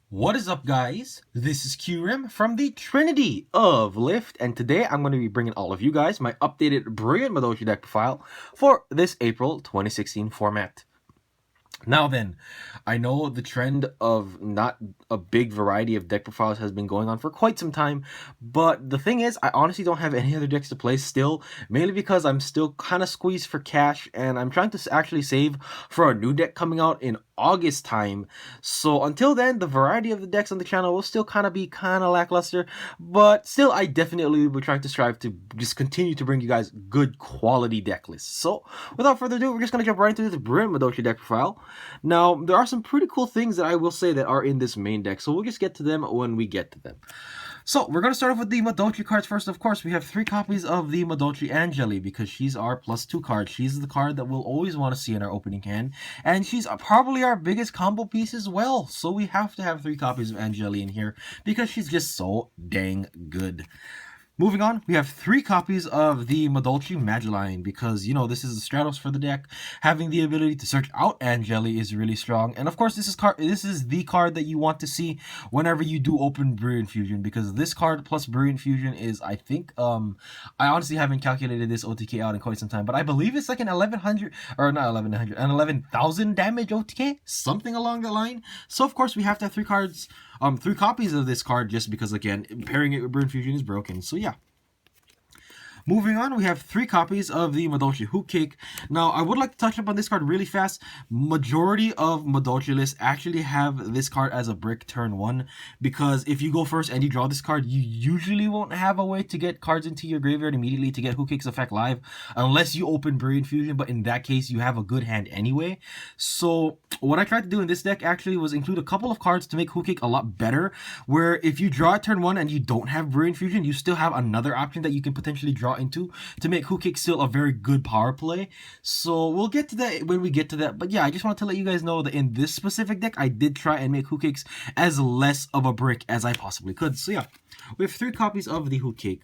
What is up, guys? This is QRim from the Trinity of Lift, and today I'm going to be bringing all of you guys my updated Brilliant Madolche deck profile for this April 2016 format. Now then, I know the trend of not a big variety of deck profiles has been going on for quite some time, but the thing is, I honestly don't have any other decks to play still, mainly because I'm still kind of squeezed for cash, and I'm trying to actually save for a new deck coming out in August time. So until then, the variety of the decks on the channel will still kind of be kind of lackluster, but still, I definitely will be trying to strive to just continue to bring you guys good quality deck lists. So without further ado, we're just going to jump right into the Brilliant Madolche deck profile. Now, there are some pretty cool things that I will say that are in this main deck, so we'll just get to them when we get to them. So, we're going to start off with the Madolche cards first. Of course, we have 3 copies of the Madolche Angeli because she's our +2 card. She's the card that we'll always want to see in our opening hand, and she's probably our biggest combo piece as well. So we have to have 3 copies of Angeli in here because she's just so dang good. Moving on, we have 3 copies of the Madolche Madolche because, you know, this is the Stratos for the deck. Having the ability to search out Angeli is really strong. And of course, this is the card that you want to see whenever you do open Brilliant Fusion, because this card plus Brilliant Fusion is, I think, I honestly haven't calculated this OTK out in quite some time, but I believe it's like an 1100, or not 1100, an 11,000 damage OTK, something along that line. So of course, we have to have 3 cards, 3 copies of this card, just because, again, pairing it with Brilliant Fusion is broken. So yeah. Moving on, we have 3 copies of the Madolche Hook Cake. Now, I would like to touch up on this card really fast. Majority of Madolche lists actually have this card as a brick turn 1, because if you go first and you draw this card, you usually won't have a way to get cards into your graveyard immediately to get Hook Cake's effect live, unless you open Brilliant Fusion, but in that case, you have a good hand anyway. So, what I tried to do in this deck actually was include a couple of cards to make Hook Cake a lot better, where if you draw at turn 1 and you don't have Brilliant Fusion, you still have another option that you can potentially draw into to make Hook Kick still a very good power play. So we'll get to that when we get to that. But yeah, I just wanted to let you guys know that in this specific deck, I did try and make Hook Kicks as less of a brick as I possibly could. So yeah, we have 3 copies of the Hook Kick.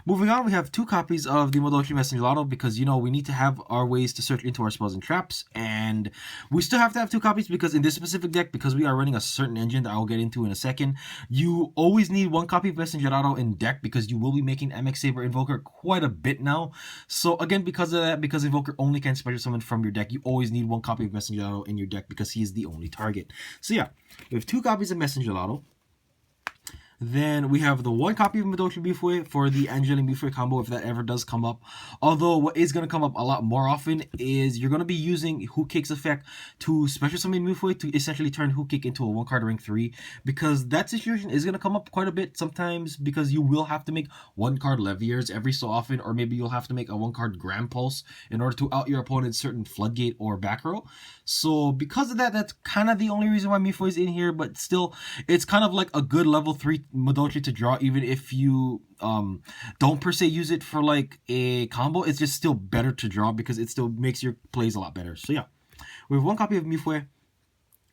Moving on, we have 2 copies of the Madolche Messengerado because, you know, we need to have our ways to search into our spells and traps, and we still have to have 2 copies because in this specific deck, because we are running a certain engine that I'll get into in a second, you always need 1 copy of Messengerado in deck because you will be making MX Saber Invoker quite a bit now. So again, because of that, because Invoker only can special summon from your deck, you always need 1 copy of Messengerado in your deck because he is the only target. So yeah, we have 2 copies of Messengerado. Then we have the 1 copy of Madolche Mifue for the Angeli Mifue combo if that ever does come up. Although what is going to come up a lot more often is you're going to be using Hook Kick's effect to special summon Mifue to essentially turn Hook Kick into a 1-card rank 3, because that situation is going to come up quite a bit sometimes because you will have to make 1-card Leviers every so often, or maybe you'll have to make a 1-card Grand Pulse in order to out your opponent's certain Floodgate or back row. So because of that, that's kind of the only reason why Mifue is in here, but still, it's kind of like a good level 3 Madolche to draw, even if you don't per se use it for like a combo. It's just still better to draw because it still makes your plays a lot better. So yeah, we have 1 copy of Mifue.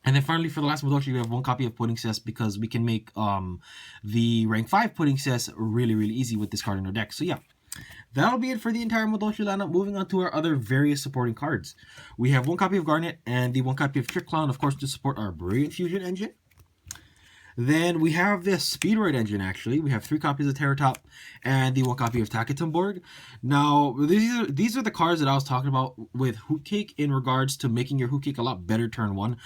And then finally, for the last Madolche, we have 1 copy of Pudding Cess because we can make the rank 5 Pudding Cess really, really easy with this card in our deck. So yeah, that'll be it for the entire Madolche lineup. Moving on to our other various supporting cards. We have 1 copy of Garnet and the 1 copy of Trick Clown, of course, to support our Brilliant Fusion engine. Then we have this Speedroid engine, actually. We have 3 copies of Terratop and the 1 copy of Takatumborg. Now, these are the cards that I was talking about with Hook Cake in regards to making your Hook Cake a lot better turn 1.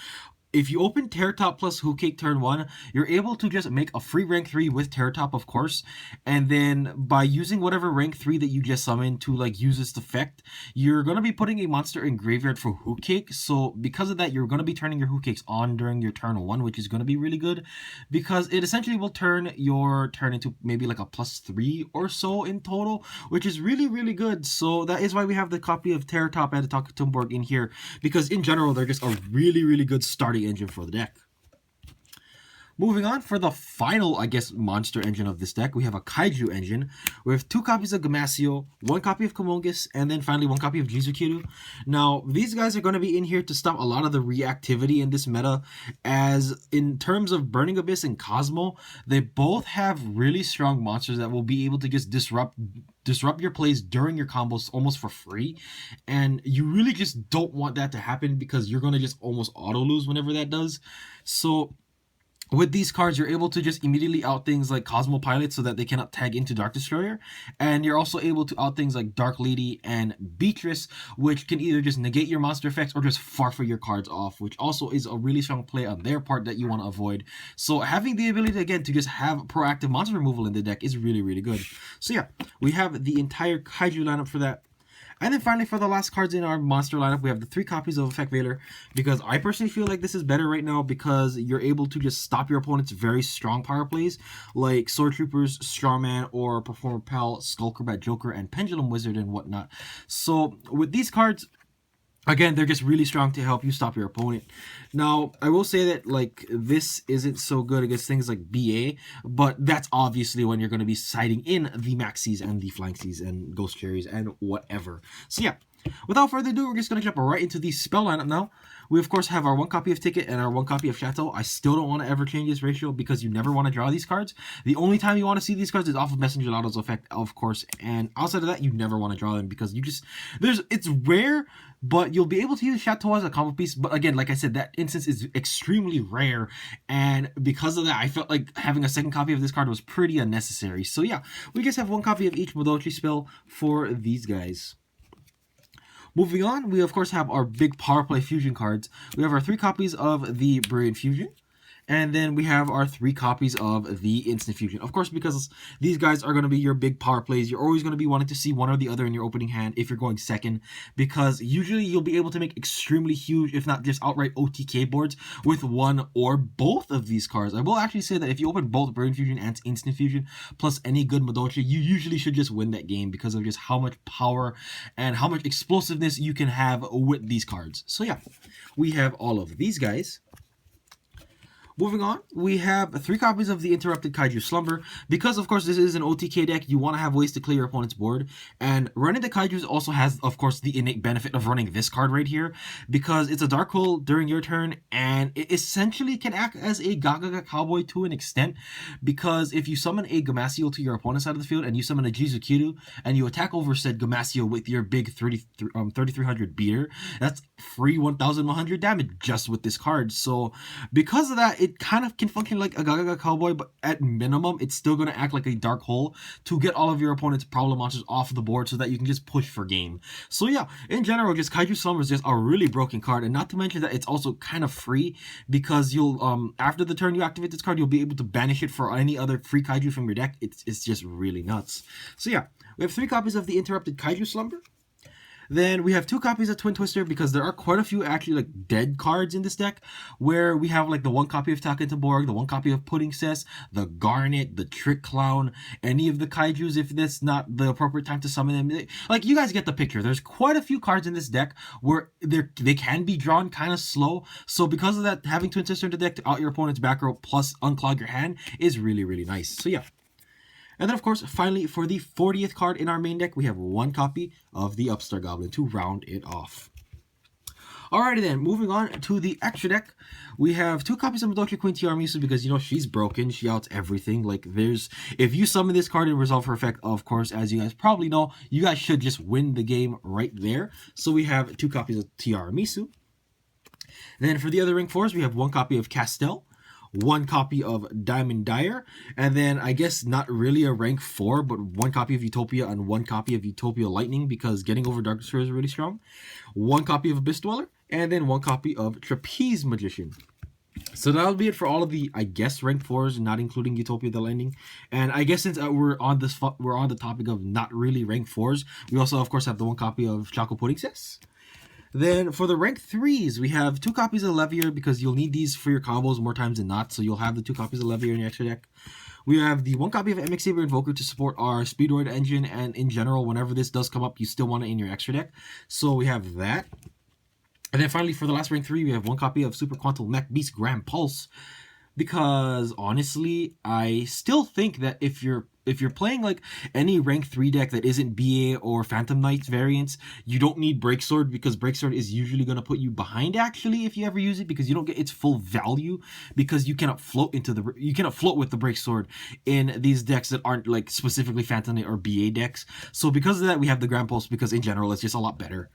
If you open Terratop plus Hook Cake turn 1, you're able to just make a free rank 3 with Terratop, of course, and then by using whatever rank 3 that you just summoned to like use this effect, you're going to be putting a monster in graveyard for Hook Cake. So because of that, you're going to be turning your Hook Cakes on during your turn 1, which is going to be really good because it essentially will turn your turn into maybe like a +3 or so in total, which is really, really good. So that is why we have the copy of Terratop and the Takatumborg in here, because in general, they're just a really, really good starting engine for the deck. Moving on, for the final, I guess, monster engine of this deck, we have a Kaiju engine with 2 copies of Gamasio, 1 copy of Kumongus, and then finally 1 copy of Jizukiru. Now, these guys are going to be in here to stop a lot of the reactivity in this meta, as in terms of Burning Abyss and Cosmo, they both have really strong monsters that will be able to just disrupt your plays during your combos almost for free, and you really just don't want that to happen because you're going to just almost auto lose whenever that does. So with these cards, you're able to just immediately out things like Cosmo Pilot so that they cannot tag into Dark Destroyer. And you're also able to out things like Dark Lady and Beatrice, which can either just negate your monster effects or just farfar your cards off, which also is a really strong play on their part that you want to avoid. So having the ability, again, to just have proactive monster removal in the deck is really, really good. So yeah, we have the entire Kaiju lineup for that. And then finally, for the last cards in our monster lineup, we have the 3 copies of Effect Veiler, because I personally feel like this is better right now because you're able to just stop your opponent's very strong power plays, like Sword Troopers, Strawman, or Performer Pal, Skullcrobat Joker, and Pendulum Wizard and whatnot. So with these cards, again, they're just really strong to help you stop your opponent. Now, I will say that, like, this isn't so good against things like BA, but that's obviously when you're going to be siding in the Maxis and the Flanksies and Ghost Cherries and whatever. So yeah, without further ado, we're just going to jump right into the spell lineup now. We, of course, have our 1 copy of Ticket and our 1 copy of Chateau. I still don't want to ever change this ratio because you never want to draw these cards. The only time you want to see these cards is off of Messenger Lotto's effect, of course, and outside of that, you never want to draw them because you just... it's rare, but you'll be able to use Chateau as a combo piece. But again, like I said, that instance is extremely rare, and because of that, I felt like having a second copy of this card was pretty unnecessary. So yeah, we just have 1 copy of each Madolche spell for these guys. Moving on, we of course have our big power play fusion cards. We have our 3 copies of the Brilliant Fusion. And then we have our 3 copies of the Instant Fusion. Of course, because these guys are going to be your big power plays, you're always going to be wanting to see one or the other in your opening hand if you're going second, because usually you'll be able to make extremely huge, if not just outright OTK boards with one or both of these cards. I will actually say that if you open both Brilliant Fusion and Instant Fusion, plus any good Madolche, you usually should just win that game because of just how much power and how much explosiveness you can have with these cards. So yeah, we have all of these guys. Moving on, we have 3 copies of the Interrupted Kaiju Slumber. Because, of course, this is an OTK deck, you want to have ways to clear your opponent's board. And running the Kaijus also has, of course, the innate benefit of running this card right here, because it's a Dark Hole during your turn, and it essentially can act as a Gagaga Cowboy to an extent, because if you summon a Gamasio to your opponent's side of the field, and you summon a Jizukiru, and you attack over said Gamasio with your big 3300 beater, that's free 1100 damage just with this card. So, because of that, it kind of can function like a Gagaga Cowboy, but at minimum, it's still going to act like a Dark Hole to get all of your opponent's problem monsters off the board so that you can just push for game. So yeah, in general, just Kaiju Slumber is just a really broken card, and not to mention that it's also kind of free, because you'll, after the turn you activate this card, you'll be able to banish it for any other free Kaiju from your deck. It's just really nuts. So yeah, we have 3 copies of the Interrupted Kaiju Slumber. Then we have 2 copies of Twin Twister, because there are quite a few actually like dead cards in this deck, where we have like the 1 copy of Takentenborg, the 1 copy of Pudding Cess, the Garnet, the Trick Clown, any of the Kaijus if that's not the appropriate time to summon them. Like, you guys get the picture. There's quite a few cards in this deck where they can be drawn kind of slow. So because of that, having Twin Twister in the deck to out your opponent's back row plus unclog your hand is really, really nice. So yeah. And then, of course, finally, for the 40th card in our main deck, we have 1 copy of the Upstart Goblin to round it off. Alrighty then, moving on to the extra deck, we have 2 copies of Madolche Queen Tiramisu, because, you know, she's broken, she outs everything. Like, if you summon this card and resolve her effect, of course, as you guys probably know, you guys should just win the game right there. So we have 2 copies of Tiramisu. Then for the other rank 4s, we have 1 copy of Castel, 1 copy of Diamond Dyer, and then I guess not really a rank 4, but 1 copy of Utopia and 1 copy of Utopia Lightning, because getting over Dark Destroyer is really strong. 1 copy of Abyss Dweller, and then 1 copy of Trapeze Magician. So that'll be it for all of the, I guess, rank 4s, not including Utopia the Lightning. And I guess since we're on the topic of not really rank 4s, we also of course have the 1 copy of Choco Pudding Cess. Then for the rank 3s, we have 2 copies of Levier, because you'll need these for your combos more times than not, so you'll have the 2 copies of Levier in your extra deck. We have the 1 copy of MX Saber Invoker to support our Speedroid engine, and in general, whenever this does come up, you still want it in your extra deck. So we have that. And then finally, for the last rank 3, we have 1 copy of Super Quantum Mech Beast Grand Pulse, because honestly, I still think that if you're playing like any rank 3 deck that isn't BA or Phantom Knights variants, you don't need Breaksword, because Breaksword is usually going to put you behind actually if you ever use it, because you don't get its full value, because you cannot float with the Breaksword in these decks that aren't like specifically Phantom Knight or BA decks. So because of that, we have the Grand Pulse, because in general it's just a lot better.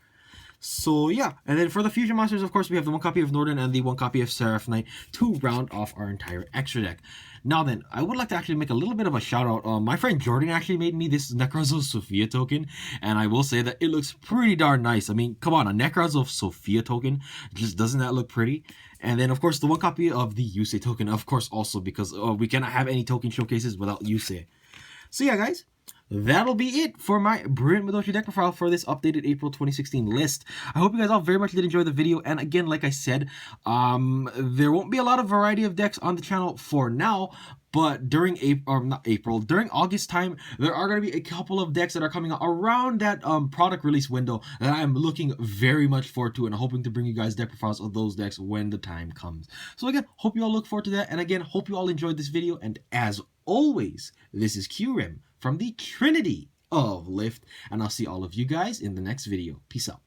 So yeah, and then for the fusion monsters, of course, we have the one copy of Norden and the one copy of Seraph Knight to round off our entire extra deck. Now then, I would like to actually make a little bit of a shout out. My friend Jordan actually made me this Necrons of Sophia token, and I will say that it looks pretty darn nice. I mean, come on, a Necrons of Sophia token, just doesn't that look pretty? And then, of course, the one copy of the Yusei token, of course, also because we cannot have any token showcases without Yusei. So yeah, guys, that'll be it for my Brilliant Madolche deck profile for this updated April 2016 list. I hope you guys all very much did enjoy the video, and again, like I said, there won't be a lot of variety of decks on the channel for now, but during during August time, there are going to be a couple of decks that are coming out around that product release window that I'm looking very much forward to, and hoping to bring you guys deck profiles of those decks when the time comes. So again, hope you all look forward to that, and again, hope you all enjoyed this video, and as always, this is QRim from the Trinity of Lift, and I'll see all of you guys in the next video. Peace out.